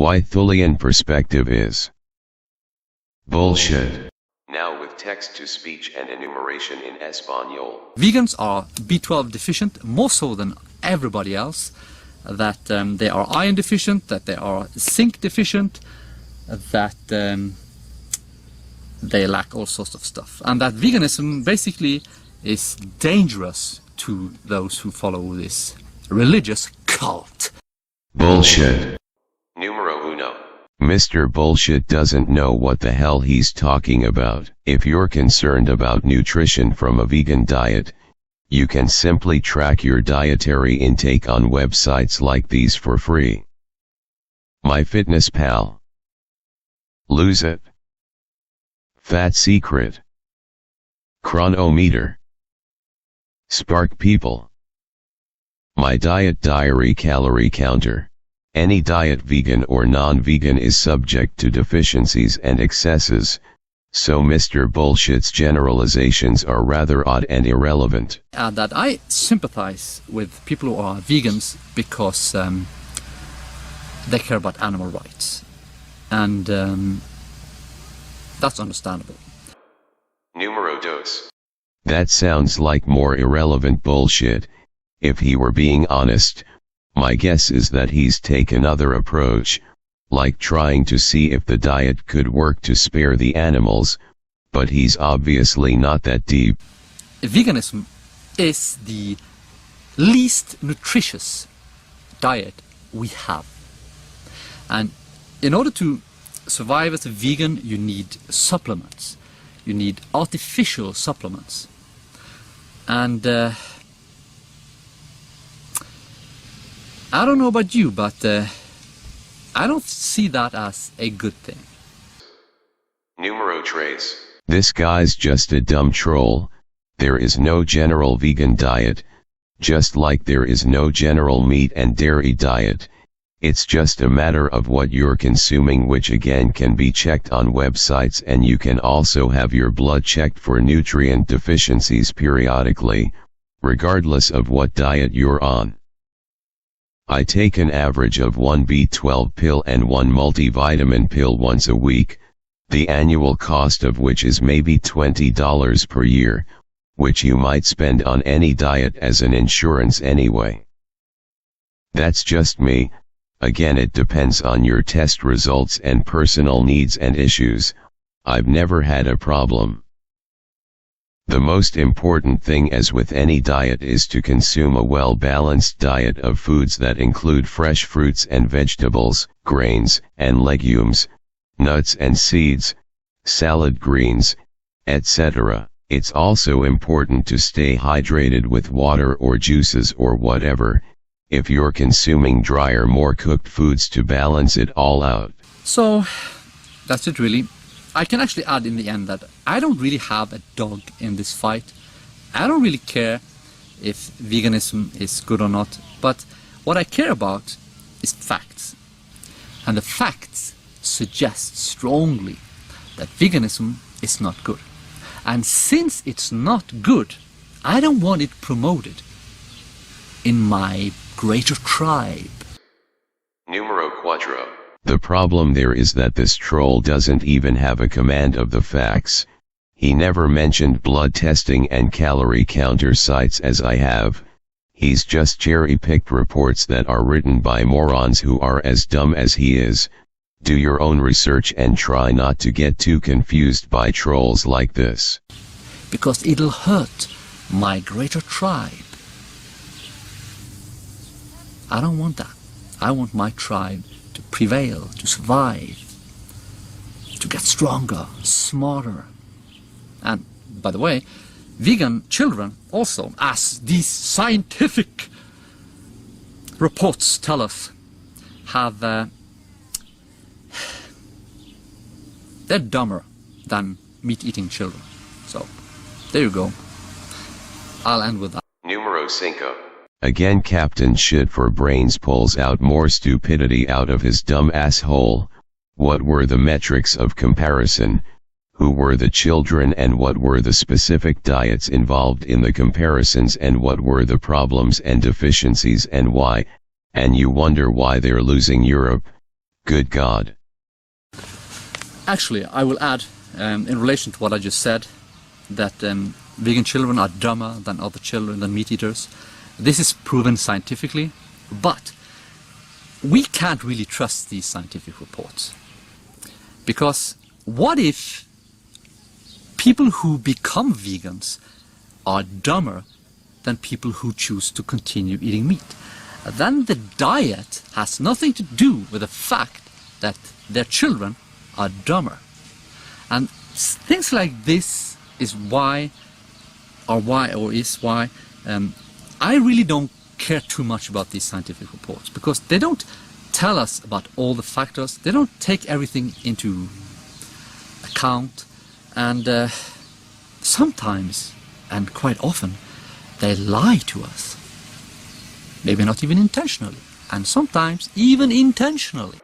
Why THULEAN perspective is bullshit. Now with text-to-speech and enumeration in Espanol. Vegans are B12 deficient more so than everybody else, that they are iron deficient, that they are zinc deficient, that they lack all sorts of stuff, and that veganism basically is dangerous to those who follow this religious cult. Bullshit. Numero uno. Mr. Bullshit doesn't know what the hell he's talking about. If you're concerned about nutrition from a vegan diet, you can simply track your dietary intake on websites like these for free. MyFitnessPal, Lose It, Fat Secret, Chronometer, Spark People, My Diet Diary Calorie Counter. Any diet, vegan or non-vegan, is subject to deficiencies and excesses, so Mr. Bullshit's generalizations are rather odd and irrelevant. That I sympathize with people who are vegans because they care about animal rights, and that's understandable. Numero dos. That sounds like more irrelevant bullshit. If he were being honest, my guess is that he's taken another approach, like trying to see if the diet could work to spare the animals, but he's obviously not that deep. Veganism is the least nutritious diet we have. And in order to survive as a vegan, you need supplements. You need artificial supplements. And I don't know about you, but I don't see that as a good thing. Numero tres. This guy's just a dumb troll. There is no general vegan diet, just like there is no general meat and dairy diet. It's just a matter of what you're consuming, which again can be checked on websites, and you can also have your blood checked for nutrient deficiencies periodically, regardless of what diet you're on. I take an average of 1 B12 pill and 1 multivitamin pill once a week, the annual cost of which is maybe $20 per year, which you might spend on any diet as an insurance anyway. That's just me. Again, it depends on your test results and personal needs and issues. I've never had a problem. The most important thing, as with any diet, is to consume a well-balanced diet of foods that include fresh fruits and vegetables, grains and legumes, nuts and seeds, salad greens, etc. It's also important to stay hydrated with water or juices or whatever, if you're consuming dry or more cooked foods, to balance it all out. So, that's it really. I can actually add in the end that I don't really have a dog in this fight. I don't really care if veganism is good or not, but what I care about is facts. And the facts suggest strongly that veganism is not good. And since it's not good, I don't want it promoted in my greater tribe. Numero cuatro. The problem there is that this troll doesn't even have a command of the facts. He never mentioned blood testing and calorie counter sites as I have. He's just cherry-picked reports that are written by morons who are as dumb as he is. Do your own research and try not to get too confused by trolls like this. Because it'll hurt my greater tribe. I don't want that. I want my tribe to prevail, to survive, to get stronger, smarter. And, by the way, vegan children also, as these scientific reports tell us, have they're dumber than meat-eating children. So, there you go. I'll end with that. Numero cinco. Again, Captain Shit for Brains pulls out more stupidity out of his dumb asshole. What were the metrics of comparison? Who were the children, and what were the specific diets involved in the comparisons, and what were the problems and deficiencies and why? And you wonder why they're losing Europe. Good God. Actually, I will add, in relation to what I just said, that vegan children are dumber than other children, than meat eaters. This is proven scientifically, but we can't really trust these scientific reports. Because what if people who become vegans are dumber than people who choose to continue eating meat? Then the diet has nothing to do with the fact that their children are dumber. And things like this is why I really don't care too much about these scientific reports, because they don't tell us about all the factors, they don't take everything into account, and sometimes, and quite often, they lie to us. Maybe not even intentionally, and sometimes even intentionally.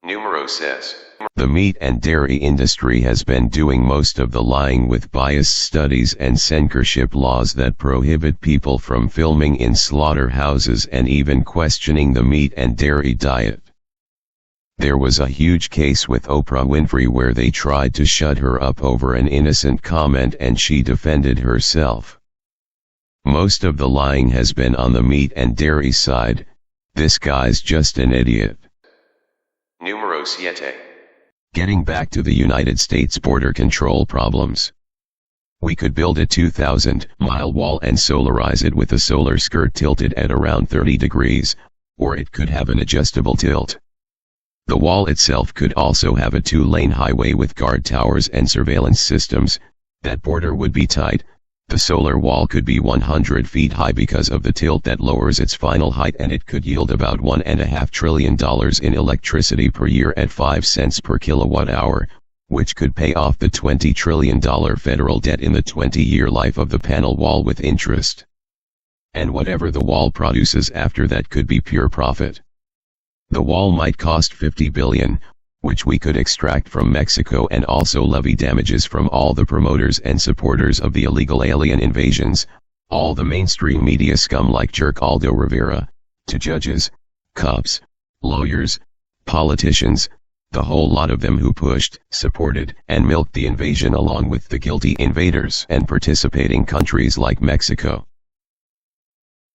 Numero says. The meat and dairy industry has been doing most of the lying with biased studies and censorship laws that prohibit people from filming in slaughterhouses and even questioning the meat and dairy diet. There was a huge case with Oprah Winfrey where they tried to shut her up over an innocent comment and she defended herself. Most of the lying has been on the meat and dairy side. This guy's just an idiot. Numero siete. Getting back to the United States border control problems. We could build a 2,000-mile wall and solarize it with a solar skirt tilted at around 30 degrees, or it could have an adjustable tilt. The wall itself could also have a 2-lane highway with guard towers and surveillance systems. That border would be tight. The solar wall could be 100 feet high because of the tilt that lowers its final height, and it could yield about $1.5 trillion in electricity per year at 5 cents per kilowatt hour, which could pay off the $20 trillion federal debt in the 20-year life of the panel wall with interest. And whatever the wall produces after that could be pure profit. The wall might cost $50 billion, which we could extract from Mexico and also levy damages from all the promoters and supporters of the illegal alien invasions, all the mainstream media scum like jerk Aldo Rivera, to judges, cops, lawyers, politicians, the whole lot of them who pushed, supported, and milked the invasion along with the guilty invaders and participating countries like Mexico.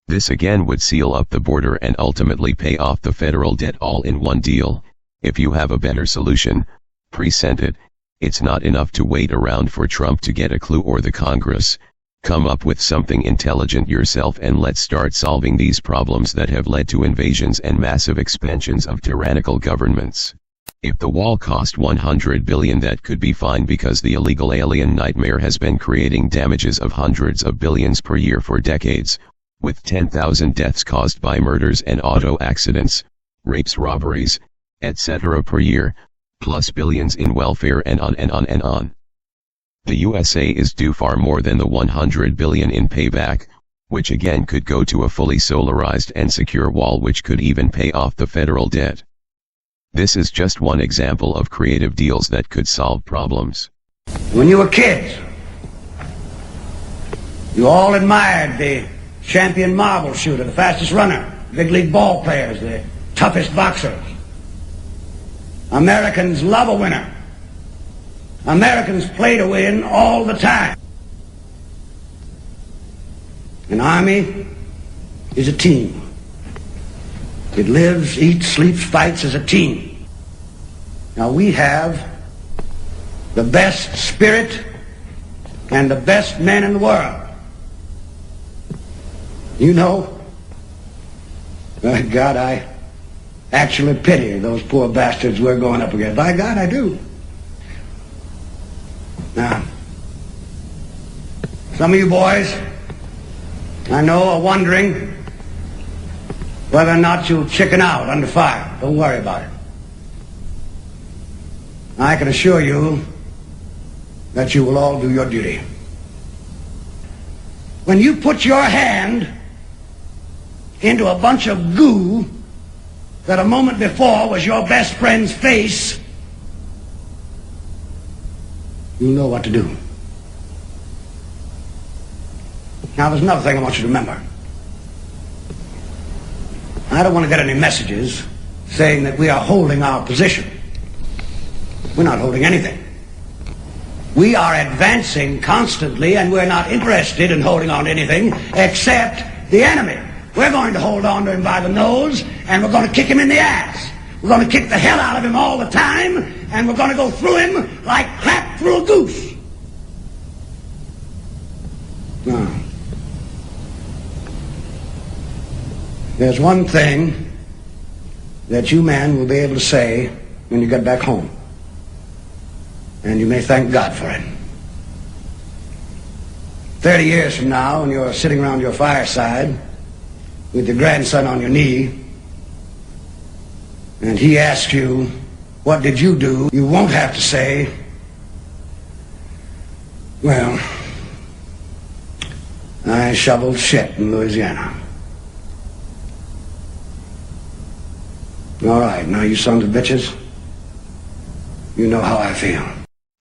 This again would seal up the border and ultimately pay off the federal debt all in one deal. If you have a better solution, present it. It's not enough to wait around for Trump to get a clue or the Congress. Come up with something intelligent yourself and let's start solving these problems that have led to invasions and massive expansions of tyrannical governments. If the wall cost $100 billion, that could be fine because the illegal alien nightmare has been creating damages of hundreds of billions per year for decades, with 10,000 deaths caused by murders and auto accidents, rapes, robberies, etc. per year, plus billions in welfare and on and on and on. The USA is due far more than the $100 billion in payback, which again could go to a fully solarized and secure wall which could even pay off the federal debt. This is just one example of creative deals that could solve problems. When you were kids, you all admired the champion marble shooter, the fastest runner, big league ball players, the toughest boxers. Americans love a winner. Americans play to win all the time. An army is a team. It lives, eats, sleeps, fights as a team. Now we have the best spirit and the best men in the world. You know, by God, I actually pity those poor bastards we're going up against. By God, I do. Now, some of you boys, I know, are wondering whether or not you'll chicken out under fire. Don't worry about it. I can assure you that you will all do your duty. When you put your hand into a bunch of goo that a moment before was your best friend's face, you'll know what to do. Now, there's another thing I want you to remember. I don't want to get any messages saying that we are holding our position. We're not holding anything. We are advancing constantly, and we're not interested in holding on to anything except the enemy. We're going to hold on to him by the nose, and we're going to kick him in the ass. We're going to kick the hell out of him all the time, and we're going to go through him like crap through a goose. Now, there's one thing that you men will be able to say when you get back home. And you may thank God for it. 30 years from now, when you're sitting around your fireside with your grandson on your knee, and he asks you, what did you do? You won't have to say, well, I shoveled shit in Louisiana. All right, now you sons of bitches, you know how I feel.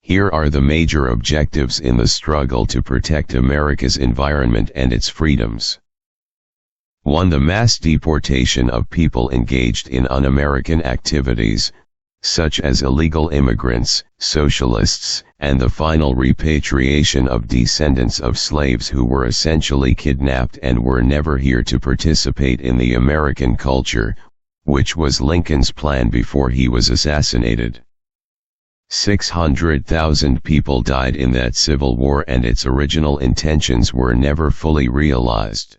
Here are the major objectives in the struggle to protect America's environment and its freedoms. 1. The mass deportation of people engaged in un-American activities, such as illegal immigrants, socialists, and the final repatriation of descendants of slaves who were essentially kidnapped and were never here to participate in the American culture, which was Lincoln's plan before he was assassinated. 600,000 people died in that Civil War, and its original intentions were never fully realized.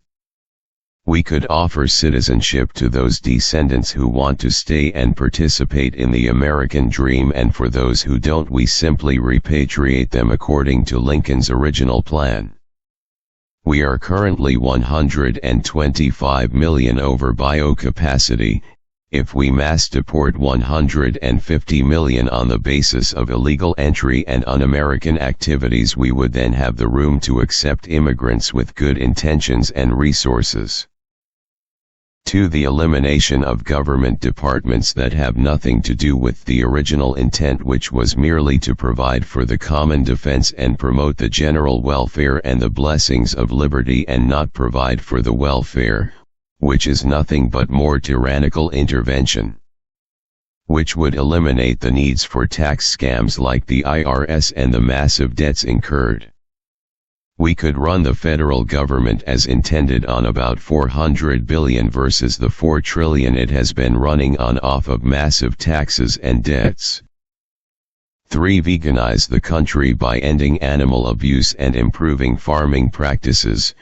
We could offer citizenship to those descendants who want to stay and participate in the American dream, and for those who don't, we simply repatriate them according to Lincoln's original plan. We are currently 125 million over biocapacity. If we mass deport 150 million on the basis of illegal entry and un-American activities, we would then have the room to accept immigrants with good intentions and resources. 2. The elimination of government departments that have nothing to do with the original intent, which was merely to provide for the common defense and promote the general welfare and the blessings of liberty, and not provide for the welfare, which is nothing but more tyrannical intervention, which would eliminate the needs for tax scams like the IRS and the massive debts incurred. We could run the federal government as intended on about 400 billion versus the 4 trillion it has been running on off of massive taxes and debts. 3. Veganize the country by ending animal abuse and improving farming practices,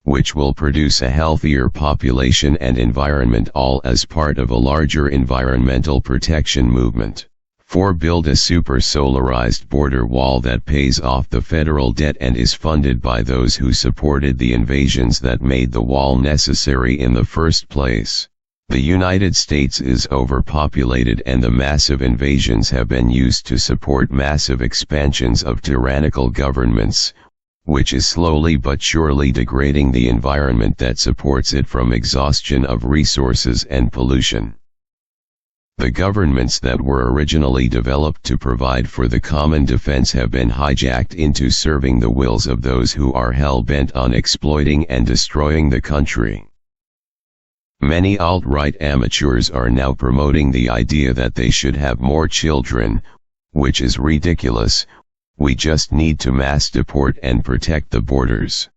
which will produce a healthier population and environment, all as part of a larger environmental protection movement. 4. Build a super solarized border wall that pays off the federal debt and is funded by those who supported the invasions that made the wall necessary in the first place. The United States is overpopulated, and the massive invasions have been used to support massive expansions of tyrannical governments, which is slowly but surely degrading the environment that supports it from exhaustion of resources and pollution. The governments that were originally developed to provide for the common defense have been hijacked into serving the wills of those who are hell-bent on exploiting and destroying the country. Many alt-right amateurs are now promoting the idea that they should have more children, which is ridiculous. We just need to mass deport and protect the borders.